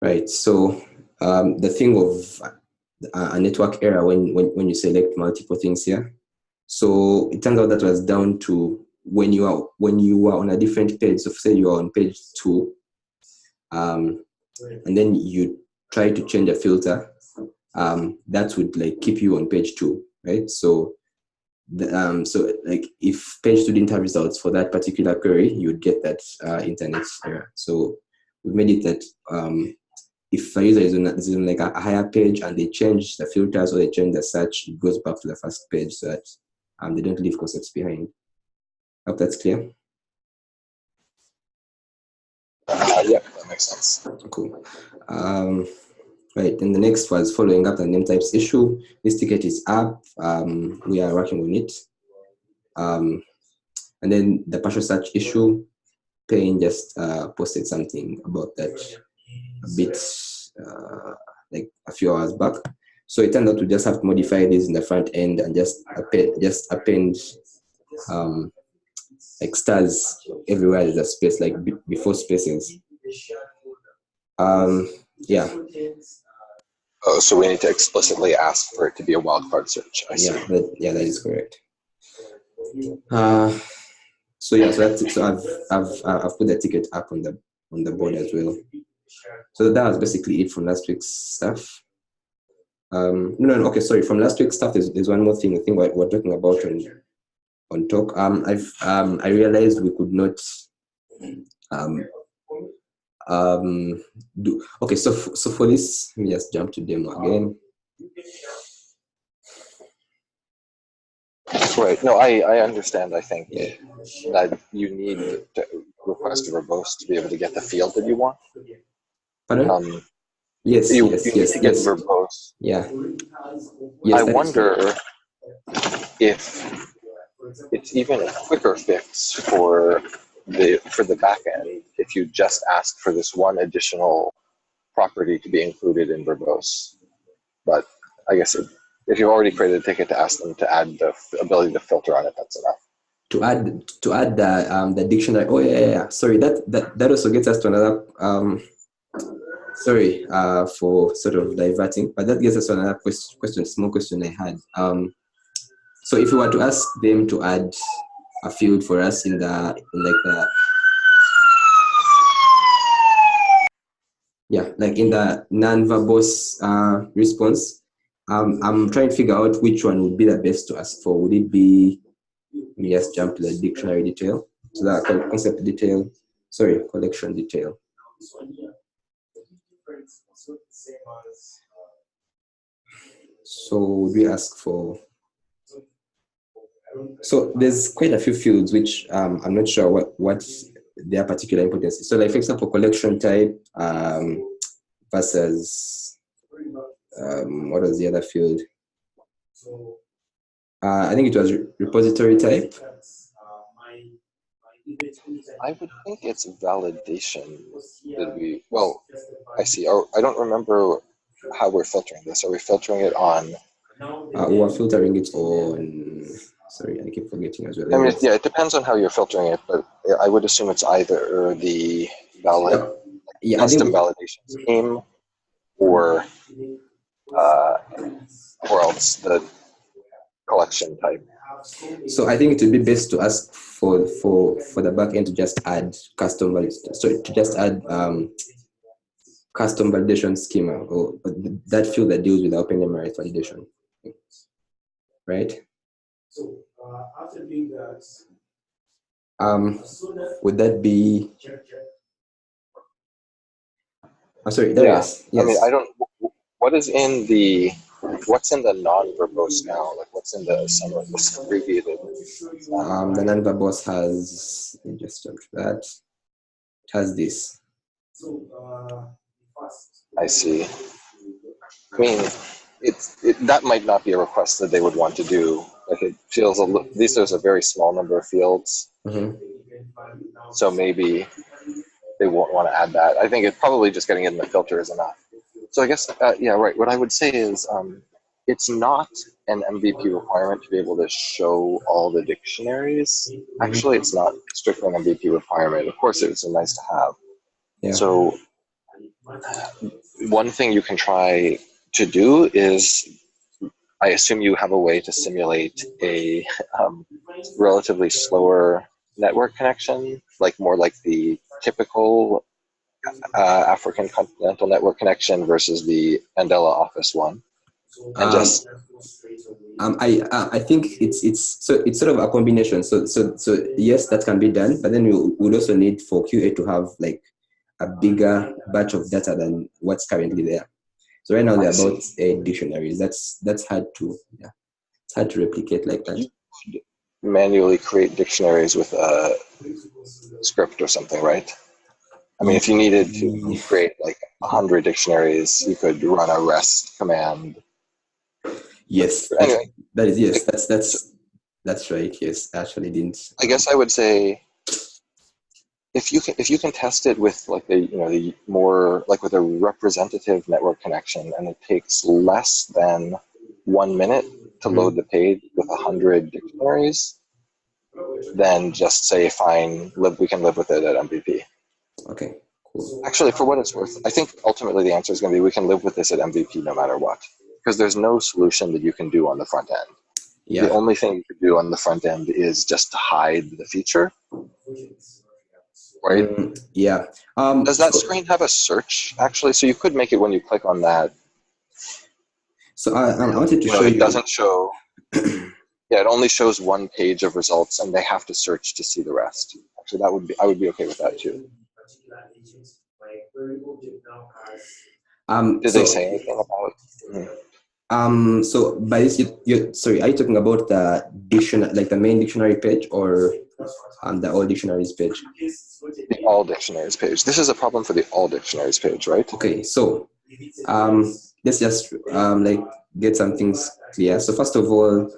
Right. So the thing of a network error when you select multiple things here. So it turns out that was down to when you are on a different page. So say you are on page 2, and then you try to change a filter, that would like keep you on page 2, right? So so like if page 2 didn't have results for that particular query, you would get that internet error. So we've made it that if a user is on like a higher page and they change the filters or they change the search, it goes back to the first page so that they don't leave concepts behind. Hope that's clear. Yeah, that makes sense. Cool. Right, then the next was following up the name types issue. This ticket is up. We are working on it. And then the partial search issue, Payne just posted something about that a bit like a few hours back. So it turned out to just have to modify this in the front end and just append like stars everywhere there's a space, like before spaces. Yeah. Oh, so we need to explicitly ask for it to be a wildcard search. I see. Yeah, that is correct. So yeah, so that's it. So I've put the ticket up on the board as well. So that was basically it from last week's stuff. No, okay, sorry. From last week's stuff, there's one more thing. I think we're talking about on talk. I realized we could not do. Okay, so for this, let me just jump to demo again. Right. No, I understand. I think that you need to request a verbose to be able to get the field that you want. Pardon? Yes. You need to get verbose. Yeah. Yes, I wonder if it's even a quicker fix for the back end if you just ask for this one additional property to be included in verbose. But I guess if you've already created a ticket to ask them to add the ability to filter on it, that's enough. To add the dictionary. Oh yeah. Sorry, that also gets us to another. Sorry for sort of diverting, but that gets us to another question. Small question I had. So if we were to ask them to add a field for us in the non-verbose response, I'm trying to figure out which one would be the best to ask for. Would it be, let me just jump to the dictionary detail, so that concept detail, sorry, collection detail. So would we ask for, so there's quite a few fields which I'm not sure what their particular importance is. So like, for example, collection type versus what was the other field? I think it was repository type. I would think it's validation that well, I see. I don't remember how we're filtering this. Are we filtering it on? We're filtering it on, sorry, I keep forgetting as well. I mean, yeah, it depends on how you're filtering it, but I would assume it's either the custom validation scheme or else the collection type. So I think it would be best to ask for the backend to just add custom validation. So to just add custom validation schema, or that field that deals with the OpenMRS validation, right? So after doing that, would that be? I'm sorry. There yes. I mean, I don't. What's in the non-verbose now? Like, what's in the some of this abbreviated? The non-verbose has. Let me just jump to that. It has this. I see. I mean, that might not be a request that they would want to do. Like, it feels these are a very small number of fields, so maybe they won't want to add that. I think it's probably just getting it in the filter is enough. So I guess, yeah, right. What I would say is it's not an MVP requirement to be able to show all the dictionaries. Actually, it's not strictly an MVP requirement. Of course, it's nice to have. Yeah. So One thing you can try to do is, I assume you have a way to simulate a relatively slower network connection, like more like the typical African continental network connection versus the Andela Office one, and just I think it's sort of a combination. So yes, that can be done, but then we would also need for QA to have like a bigger batch of data than what's currently there. So right now they're about dictionaries. That's hard to it's hard to replicate like that. You manually create dictionaries with a script or something, right? I mean, if you needed to create like 100 dictionaries, you could run a REST command. Yes, anyway, that's right. Yes, actually didn't. I guess I would say if you can test it with like the more like with a representative network connection, and it takes less than 1 minute to load the page with 100 dictionaries, then just say fine, we can live with it at MVP. Okay, cool. Actually, for what it's worth, I think ultimately the answer is going to be we can live with this at MVP no matter what, because there's no solution that you can do on the front end. Yeah. The only thing you can do on the front end is just to hide the feature. Right? Yeah. Does that screen have a search, actually? So you could make it when you click on that. So I wanted to show you. It doesn't show. Yeah, it only shows one page of results, and they have to search to see the rest. Actually, I would be okay with that too. Did they say anything about it? So by this, sorry, are you talking about the dictionary, like the main dictionary page, or the all dictionaries page? The all dictionaries page. This is a problem for the all dictionaries page, right? Okay, so let's just like get some things clear. So first of all,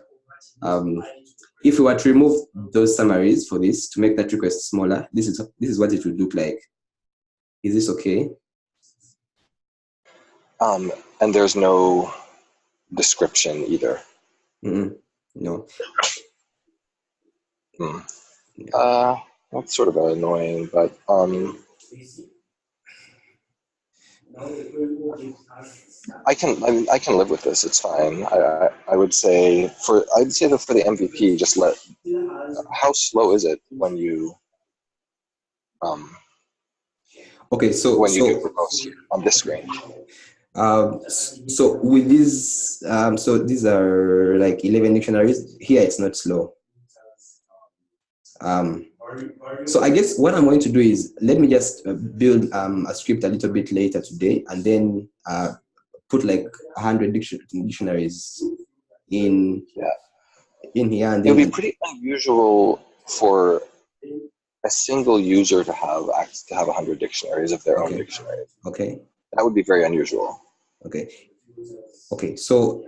if we were to remove those summaries for this to make that request smaller, this is what it would look like. Is this okay? And there's no description either. No. That's sort of annoying, but I can live with this. It's fine. I would say that for the MVP, just let. How slow is it when you okay, so when you do propose here on this screen? So with these, so these are like 11 dictionaries. Here it's not slow. So I guess what I'm going to do is let me just build a script a little bit later today, and then put like 100 dictionaries in here. And then it would be pretty unusual for a single user to have 100 dictionaries of their own dictionary. Okay. That would be very unusual. Okay. So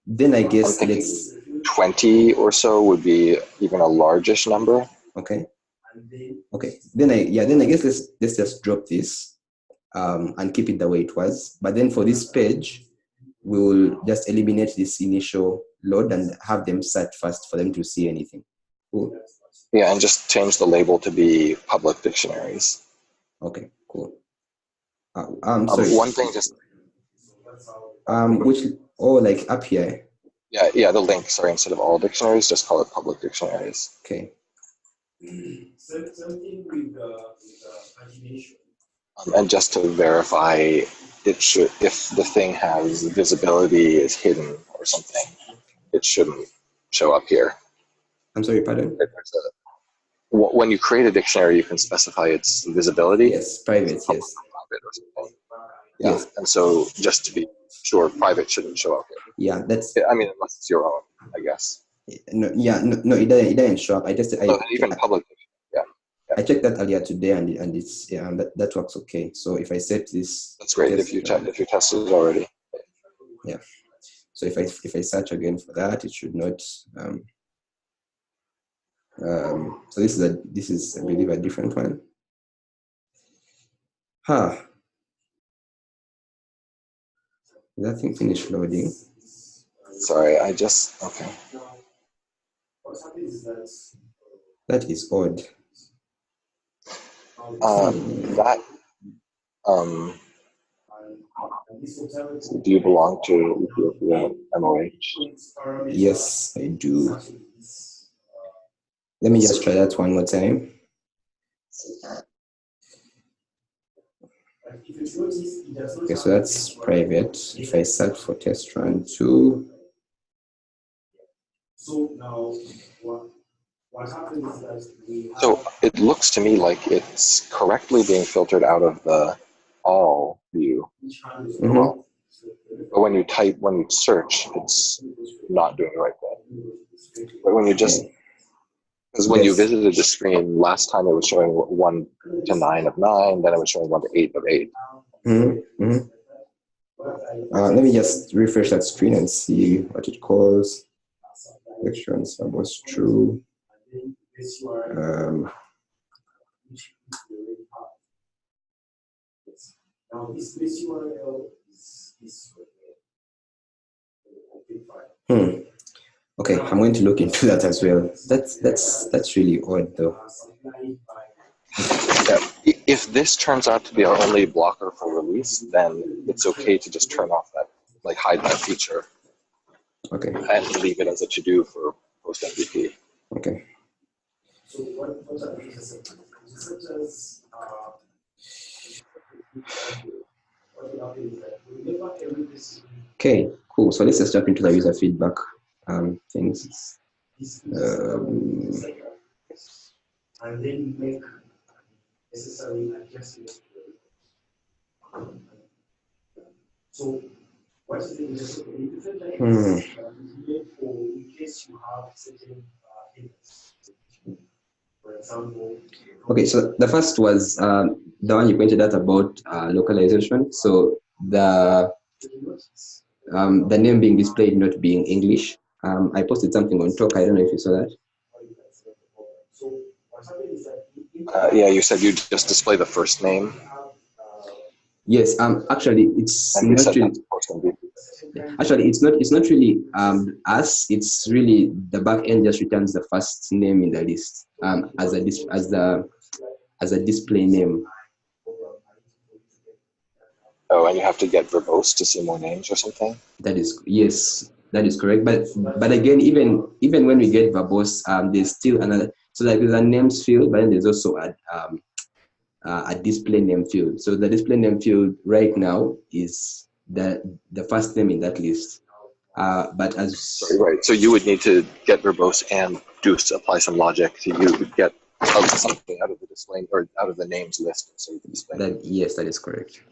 then I guess let's 20 or so would be even a largish number. Okay. Then I guess let's just drop this and keep it the way it was. But then for this page, we will just eliminate this initial load and have them search first for them to see anything. Cool. Yeah, and just change the label to be public dictionaries. Okay, cool. Sorry. One thing just. Like up here. Yeah, the link. Sorry, instead of all dictionaries, just call it public dictionaries. Okay. And just to verify, if the thing has visibility is hidden or something, it shouldn't show up here. I'm sorry, pardon? When you create a dictionary, you can specify its visibility. Yes, private, yes. Private or something. Yeah, yes. And so just to be sure, private shouldn't show up here. Yeah, that's. I mean, unless it's your own, I guess. No, it doesn't show up. Even public. Yeah. I checked that earlier today, and it's that works okay. So if I set this, that's great. If you tested it already. Yeah. So if I search again for that, it should not. So this is I believe a different one. That thing finished loading. Sorry, okay. That is odd. Do you belong to Ethiopia MOH? Yes, I do. Let me just try that one more time. Okay, so that's private. If I search for test run 2. So it looks to me like it's correctly being filtered out of the all view. Mm-hmm. But when you search, it's not doing the right thing. But when you just, because when you visited the screen last time, it was showing 1 to 9 of 9, then it was showing 1 to 8 of 8. Mm-hmm. Mm-hmm. Let me just refresh that screen and see what it calls. Lecture answer was true. Okay, I'm going to look into that as well. That's really odd, though. Yeah. If this turns out to be our only blocker for release, then it's okay to just turn off that, like hide that feature. Okay. And leave it as a to-do for post MVP. Okay. Okay, cool. So let's just jump into the user feedback things. And then make necessary adjustments. So what is the different types for in case you have certain things? For example. Okay, so the first was the one you pointed out about localization. So the name being displayed not being English. I posted something on Talk. I don't know if you saw that. Yeah, you said you just display the first name. Yes. Actually, it's not really. Actually, it's not really us. It's really the back end just returns the first name in the list as a display name. Oh, and you have to get verbose to see more names or something? That is, yes, that is correct. But again, even when we get verbose, there's still another. So like there's a names field, but then there's also a display name field. So the display name field right now is the first name in that list. But as right, so you would need to get verbose and apply some logic to get something out of the display or out of the names list. So yes, that is correct.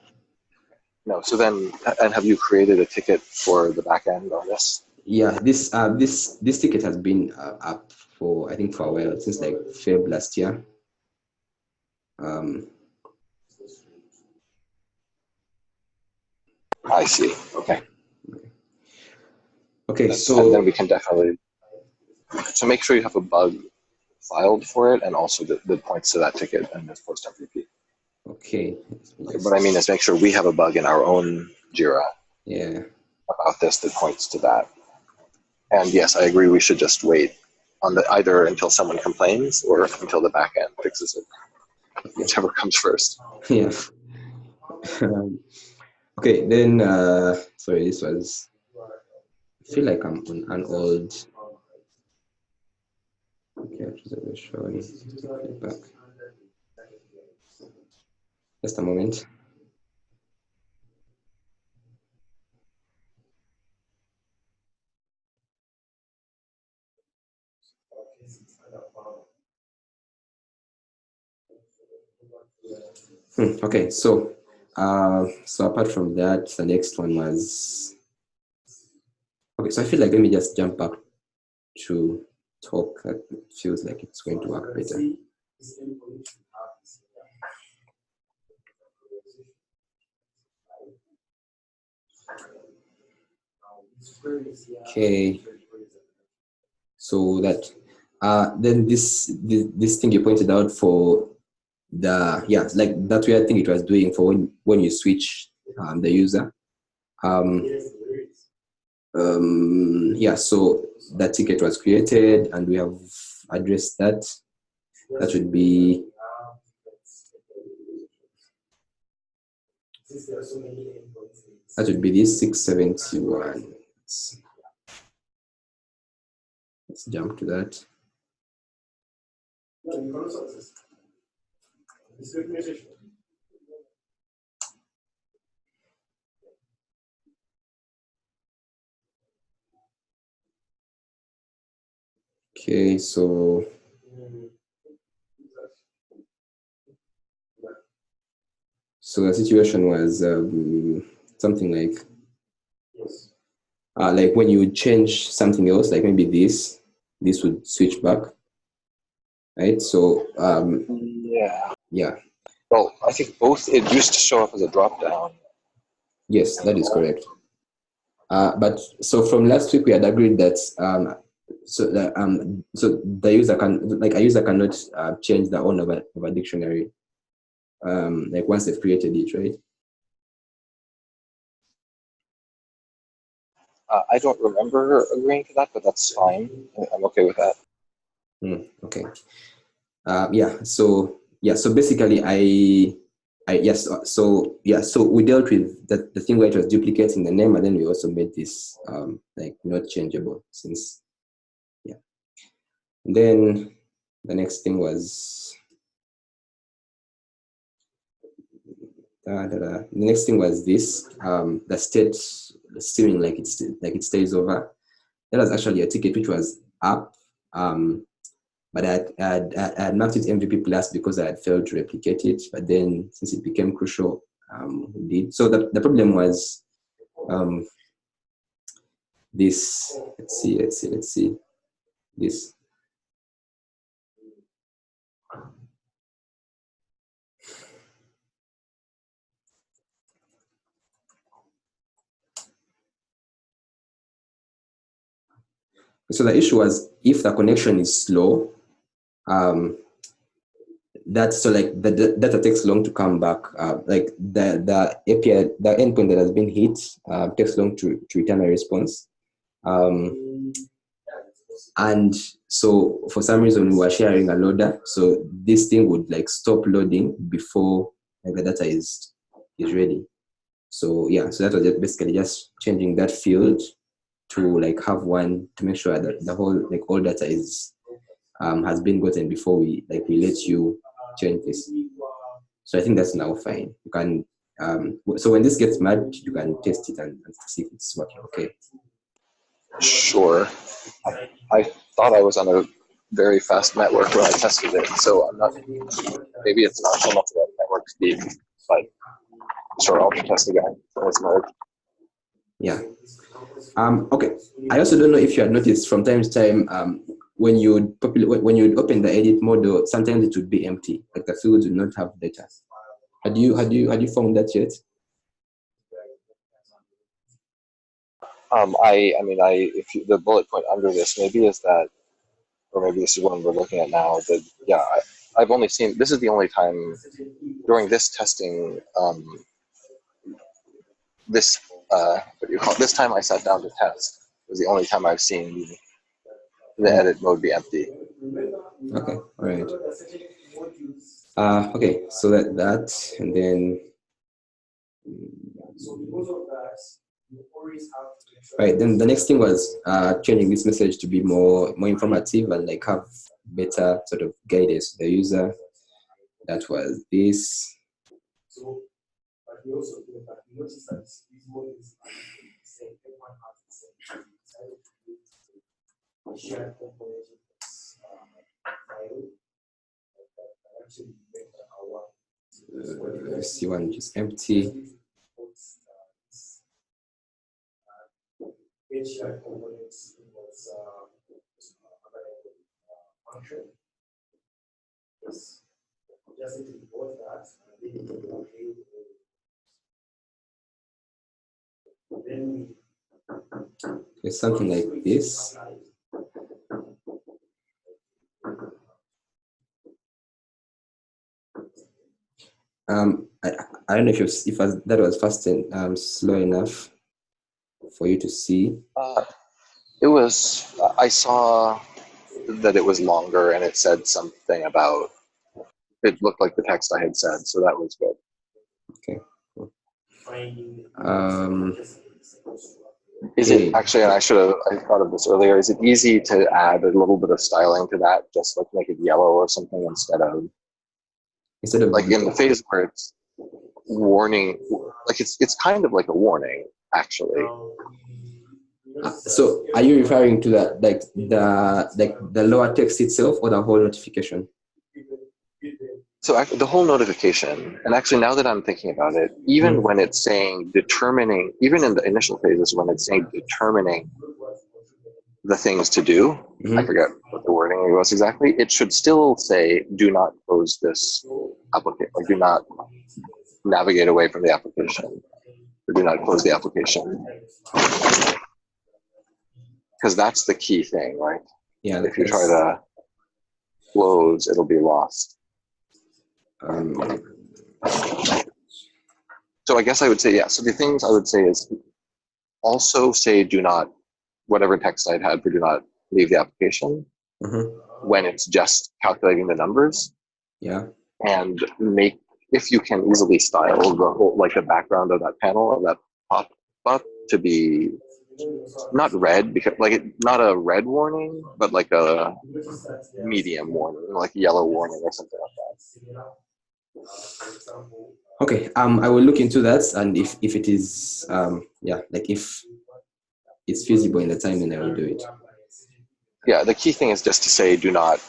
No, so then, and have you created a ticket for the backend on this? Yeah, this ticket has been up for, I think, for a while, since like Feb last year. I see. Okay. Okay, so and then we can definitely make sure you have a bug filed for it, and also that points to that ticket and this post MVP. Okay. What I mean is make sure we have a bug in our own Jira. Yeah. About this that points to that. And yes, I agree. We should just wait on either until someone complains or until the backend fixes it, whichever comes first. Yeah. Okay, then sorry, this was. I feel like I'm on an old. Okay, reservation. Back. Just a moment. Okay, so apart from that, the next one was. Okay, so I feel like let me just jump back to Talk. That feels like it's going to work better. Okay, so that then this thing you pointed out for the like that weird thing it was doing for when you switch the user. So that ticket was created and we have addressed that. That would be That would be this 671. Let's jump to that. Okay, so the situation was something like when you change something else, like maybe this would switch back, right? So yeah. Well, I think both, it used to show up as a drop down. Yes, that is correct. But so from last week we had agreed that so the user can, like, a user cannot change the owner of a dictionary like once they've created it, right? I don't remember agreeing to that, but that's fine. I'm okay with that. Okay. So basically so we dealt with the thing where it was duplicating the name, and then we also made this like not changeable, since and then the next thing was the next thing was this the state steering, like it stays over. That was actually a ticket which was up, but I had marked it MVP plus because I had failed to replicate it. But then since it became crucial, we did. So the problem was this. Let's see this. So the issue was, if the connection is slow, that's so like the data takes long to come back. Like the API, the endpoint that has been hit takes long to return a response. And so for some reason we were sharing a loader, so this thing would like stop loading before like the data is ready. So yeah, so that was basically just changing that field to like have one to make sure that the whole, like, all data is has been gotten before we let you change this. So I think that's now fine. You can so when this gets merged, you can test it and see if it's working okay. Sure. I thought I was on a very fast network when I tested it, so I'm not, maybe it's not so much about network speed, but sure, I'll test again when it's merged. Yeah. Okay. I also don't know if you had noticed from time to time, when you open the edit model, sometimes it would be empty, like the fields would not have data. Had you found that yet? If the bullet point under this maybe is that, or maybe this is one we're looking at now. That I've only seen, this is the only time during this testing. This this time I sat down to test was the only time I've seen the edit mode be empty. Okay, all right. Okay, so that and then. Right, then the next thing was changing this message to be more informative and like have better sort of guidance to the user. That was this. Let's see one which is empty. It's something like this. I don't know if that was fast and slow enough for you to see. It was. I saw that it was longer, and it said something about. It looked like the text I had said, so that was good. Okay. Cool. Is it actually, and I thought of this earlier, is it easy to add a little bit of styling to that, just like make it yellow or something instead of like in the phase where it's warning, like it's kind of like a warning actually. So are you referring to that like the lower text itself or the whole notification? So the whole notification, and actually now that I'm thinking about it, even when it's saying determining, even in the initial phases when it's saying determining the things to do, I forget what the wording was exactly, it should still say do not close this application, or do not navigate away from the application, or do not close the application. Because that's the key thing, right? Yeah. If you try to close, it'll be lost. So I guess I would say, yeah. So the things I would say is also say do not, whatever text I'd had for do not leave the application when it's just calculating the numbers. Yeah. And make, if you can easily style the whole, like the background of that panel, of that pop-up to be not red, because like not a red warning, but like a medium warning, like a yellow warning or something like that. Okay, I will look into that, and if it is yeah, like if it's feasible in the time, then I will do it. Yeah, the key thing is just to say do not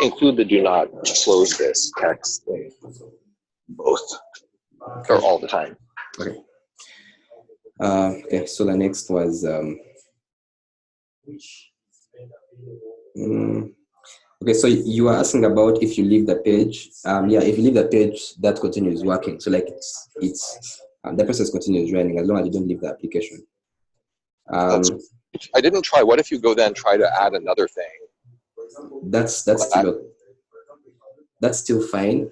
include the do not close this text in both or all the time. Okay. Okay, so the next was okay, so you were asking about if you leave the page. Yeah, if you leave the page, that continues working. So like it's the process continues running as long as you don't leave the application. I didn't try. What if you go then try to add another thing? That's still fine.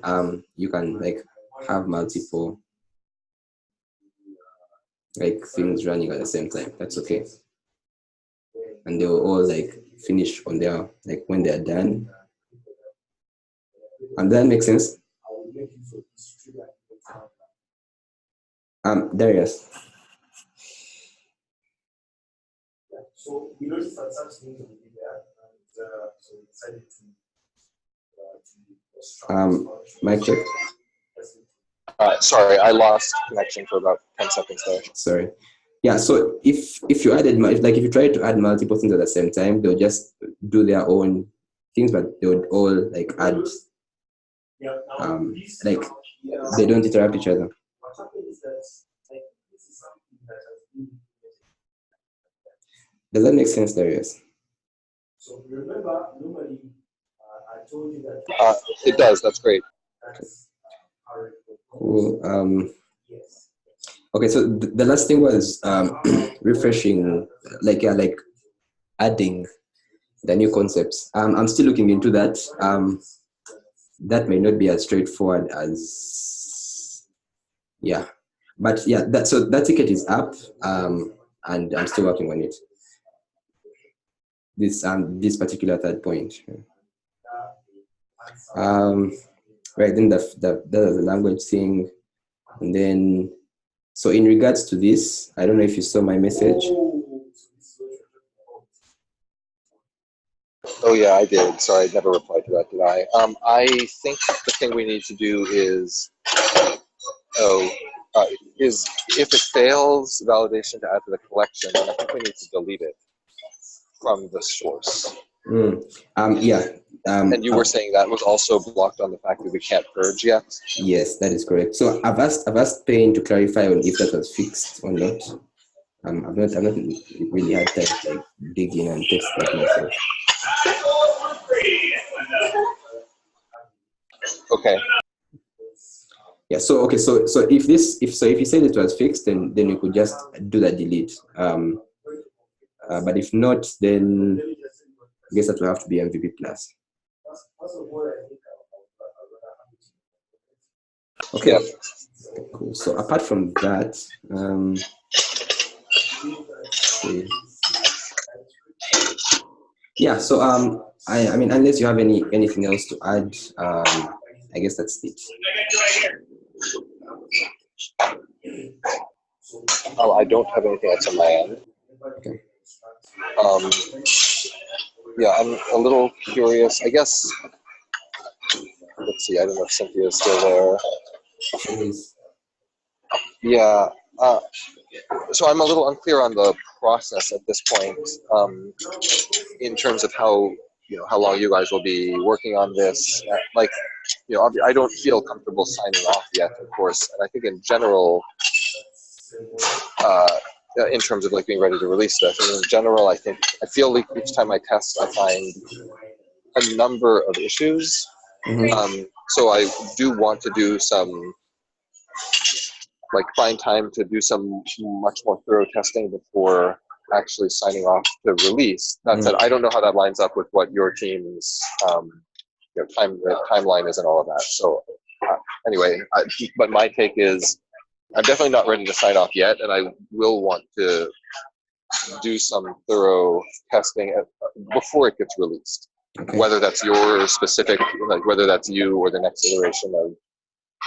You can like have multiple like things running at the same time. That's okay. And they'll all like finish on their, like when they're done. And that makes sense. Darius. So we noticed that such things will be there, and so we decided to mic check. Sorry, I lost connection for about 10 seconds there. Sorry. Yeah, so if you added, like if you try to add multiple things at the same time, they'll just do their own things, but they would all like add, like they don't interrupt each other. Does that make sense, Darius? So remember, normally I told you that. It does. That's great. Cool. Okay, so the last thing was refreshing, like adding the new concepts. I'm still looking into that. That may not be as straightforward as, yeah, but yeah. That ticket is up, and I'm still working on it. This particular third point. Right, then the language thing, and then so in regards to this, I don't know if you saw my message. Oh yeah, I did. Sorry, I never replied to that, did I? I think the thing we need to do is is if it fails validation to add to the collection, then I think we need to delete it from the source. Yeah. And you were saying that was also blocked on the fact that we can't purge yet? Yes, that is correct. So I've asked Payne to clarify on if that was fixed or not. I've not really had time to like dig in and test that myself. Okay. Yeah. So okay. So if you said it was fixed, then you could just do that delete. But if not, then I guess that will have to be MVP plus. Okay. Yeah. Cool. So apart from that, yeah. So I mean, unless you have anything else to add, I guess that's it. I don't have anything else on my end. Okay. Yeah, I'm a little curious. I guess, let's see, I don't know if Cynthia is still there. She is. Yeah, so I'm a little unclear on the process at this point, in terms of how long you guys will be working on this. Like, I don't feel comfortable signing off yet, of course, and I think in general, in terms of like being ready to release this, and in general, I feel like each time I test, I find a number of issues. So I do want to do some, like, find time to do some much more thorough testing before actually signing off to release. That said, I don't know how that lines up with what your team's timeline is and all of that. So anyway, but my take is I'm definitely not ready to sign off yet, and I will want to do some thorough testing before it gets released. Okay. Whether that's your specific, like whether that's you or the next iteration of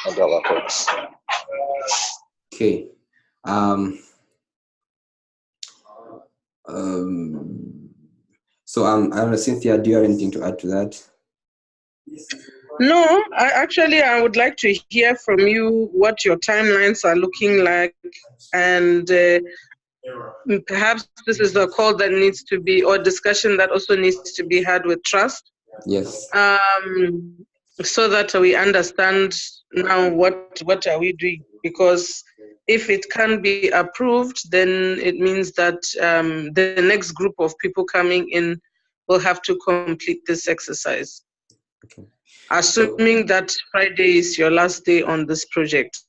Mandela folks. Okay. So I don't know, Cynthia, do you have anything to add to that? No, I would like to hear from you what your timelines are looking like, and perhaps this is a call that needs to be, or discussion that also needs to be had with Trust. Yes. So that we understand now what are we doing, because if it can be approved, then it means that the next group of people coming in will have to complete this exercise. Okay. Assuming that Friday is your last day on this project.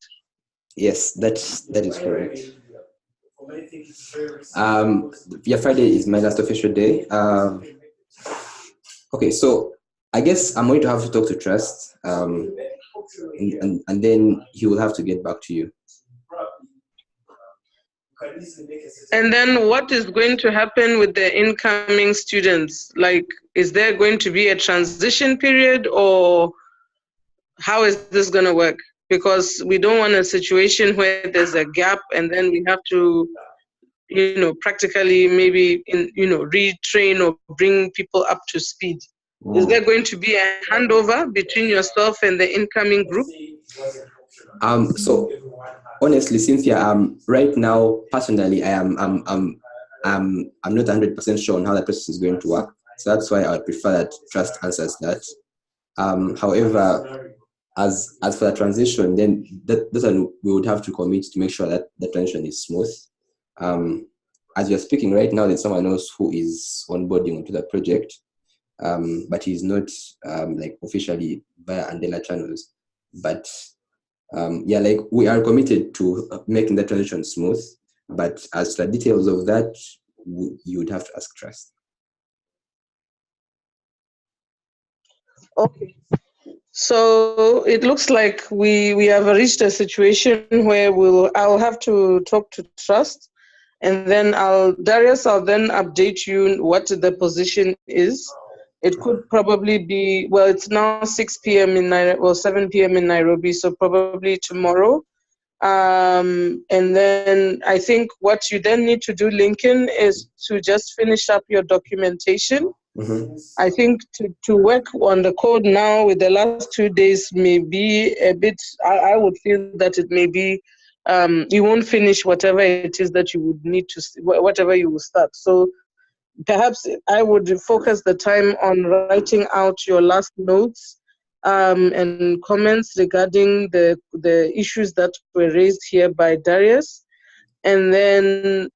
Yes, that is correct. Yeah, Friday is my last official day. Okay, so I guess I'm going to have to talk to Trust, and then he will have to get back to you. And then what is going to happen with the incoming students? Like, is there going to be a transition period, or how is this going to work? Because we don't want a situation where there's a gap and then we have to, practically maybe, retrain or bring people up to speed. Is there going to be a handover between yourself and the incoming group? So honestly, Cynthia, right now, personally, I'm not 100% sure on how the process is going to work. So that's why I would prefer that Trust answers that. However, as for the transition, then that's when we would have to commit to make sure that the transition is smooth. As you're speaking right now, there's someone else who is onboarding onto the project, but he's not like officially via Andela channels. But yeah, like we are committed to making the transition smooth. But as to the details of that, you would have to ask Trust. Okay. So it looks like we have reached a situation where I'll have to talk to Trust, and then Darius, I'll then update you what the position is. It could probably be, well, it's now 6 p.m. in Nairobi, well, 7 p.m. in Nairobi, so probably tomorrow. And then I think what you then need to do, Lincoln, is to just finish up your documentation. Mm-hmm. I think to work on the code now with the last 2 days may be a bit, I would feel that it may be, you won't finish whatever it is that you would need to, whatever you will start. So perhaps I would focus the time on writing out your last notes and comments regarding the issues that were raised here by Darius. And then,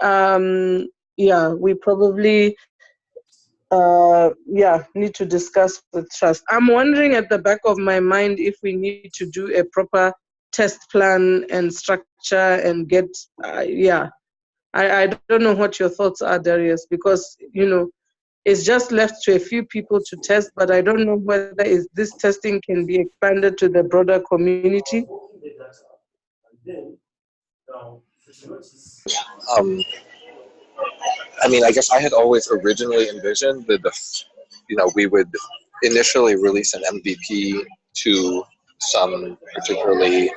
we probably need to discuss with Trust. I'm wondering at the back of my mind if we need to do a proper test plan and structure and get, I don't know what your thoughts are, Darius, because, it's just left to a few people to test, but I don't know whether this testing can be expanded to the broader community. I mean, I guess I had always originally envisioned that we would initially release an MVP to some particularly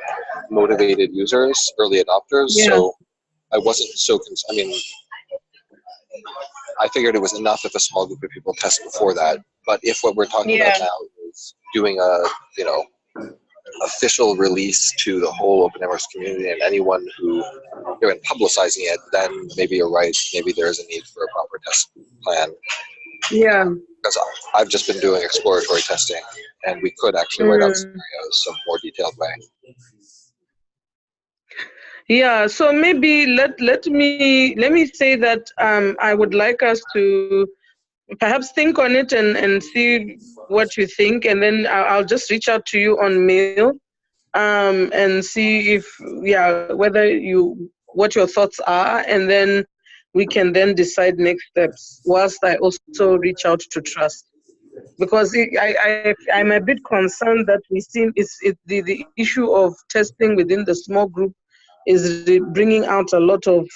motivated users, early adopters. Yeah. So I wasn't so I mean, I figured it was enough if a small group of people test before that. But if what we're talking about now is doing a, you know, official release to the whole OpenMRS community and anyone who, and publicizing it, then maybe you're right. Maybe there is a need for a proper test plan. Yeah. Because I've just been doing exploratory testing, and we could actually write out scenarios some more detailed way. Yeah, so maybe let me say that I would like us to perhaps think on it and see what you think, and then I'll just reach out to you on mail and see if whether what your thoughts are, and then we can then decide next steps. Whilst I also reach out to Trust, because I'm a bit concerned that we see the issue of testing within the small group is bringing out a lot of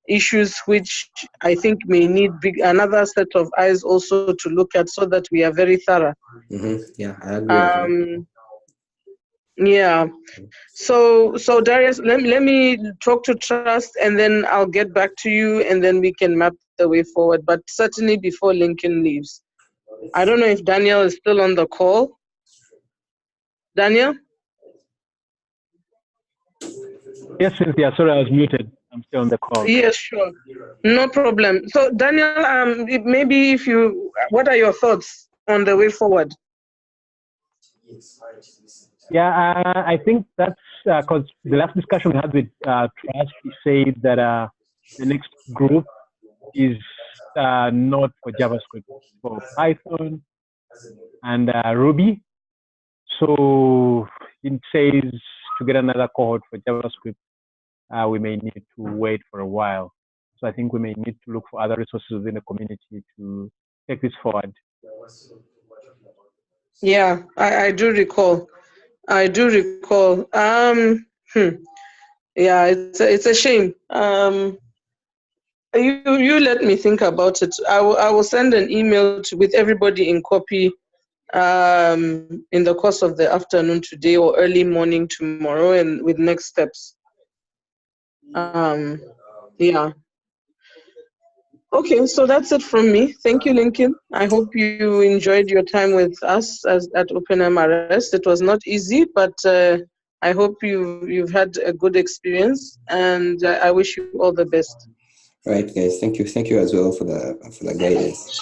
issues which I think may need another set of eyes also to look at, so that we are very thorough. Yeah, I agree. Yeah. So Darius, let me talk to Trust, and then I'll get back to you, and then we can map the way forward. But certainly before Lincoln leaves. I don't know if Daniel is still on the call. Daniel? Yes, Cynthia. Sorry, I was muted. I'm still on the call. Yes, sure. No problem. So Daniel, maybe what are your thoughts on the way forward? Yeah, I think that's because the last discussion we had with Trust, he said that the next group is not for JavaScript, for Python and Ruby. So it says to get another cohort for JavaScript, we may need to wait for a while. So I think we may need to look for other resources within the community to take this forward. Yeah, I do recall. Yeah, it's a shame. You let me think about it. I will send an email with everybody in copy in the course of the afternoon today or early morning tomorrow, and with next steps. Yeah. Okay, so that's it from me. Thank you, Lincoln. I hope you enjoyed your time with us at OpenMRS. It was not easy, but I hope you've had a good experience, and I wish you all the best. Right, guys. Thank you as well for the guidance.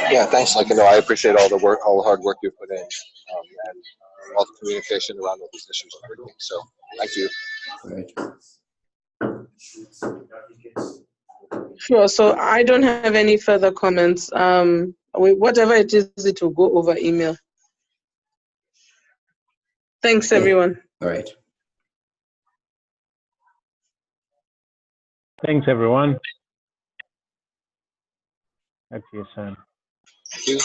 Yeah, thanks. Like, I appreciate all the work, all the hard work you put in, and all the communication around all these issues and everything. So, thank you. Right. Sure. So I don't have any further comments. Whatever it is, it will go over email. Thanks, everyone. All right. Thanks, everyone. Back to you, Sam. Thank you.